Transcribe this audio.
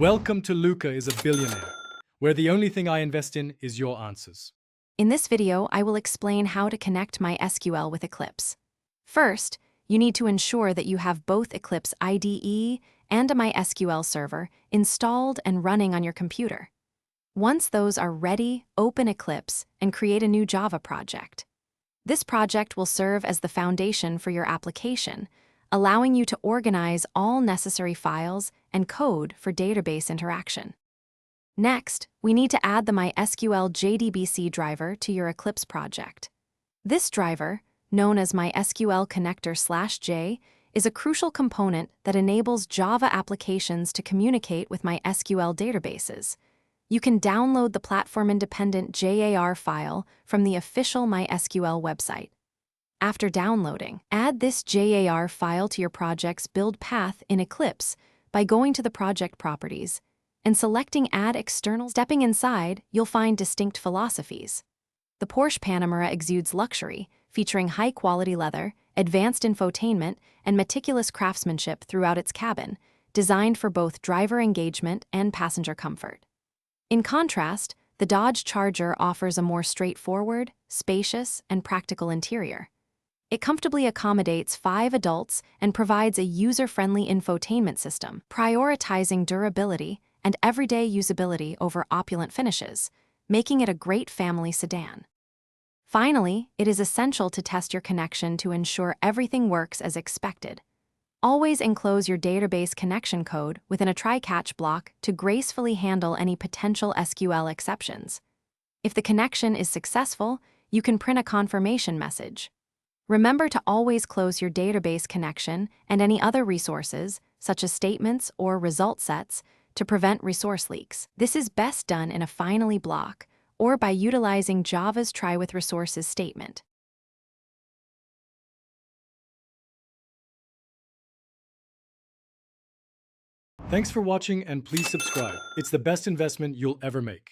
Welcome to Luca is a Billionaire, where the only thing I invest in is your answers. In this video, I will explain how to connect MySQL with Eclipse. First, you need to ensure that you have both Eclipse IDE and a MySQL server installed and running on your computer. Once those are ready, open Eclipse and create a new Java project. This project will serve as the foundation for your application, allowing you to organize all necessary files and code for database interaction. Next, we need to add the MySQL JDBC driver to your Eclipse project. This driver, known as MySQL Connector/J, is a crucial component that enables Java applications to communicate with MySQL databases. You can download the platform-independent JAR file from the official MySQL website. After downloading, add this JAR file to your project's build path in Eclipse by going to the project properties and selecting Add External. Stepping inside, you'll find distinct philosophies. The Porsche Panamera exudes luxury, featuring high-quality leather, advanced infotainment, and meticulous craftsmanship throughout its cabin, designed for both driver engagement and passenger comfort. In contrast, the Dodge Charger offers a more straightforward, spacious, and practical interior. It comfortably accommodates 5 adults and provides a user-friendly infotainment system, prioritizing durability and everyday usability over opulent finishes, making it a great family sedan. Finally, it is essential to test your connection to ensure everything works as expected. Always enclose your database connection code within a try-catch block to gracefully handle any potential SQL exceptions. If the connection is successful, you can print a confirmation message. Remember to always close your database connection and any other resources, such as statements or result sets, to prevent resource leaks. This is best done in a finally block or by utilizing Java's try with resources statement. Thanks for watching and please subscribe. It's the best investment you'll ever make.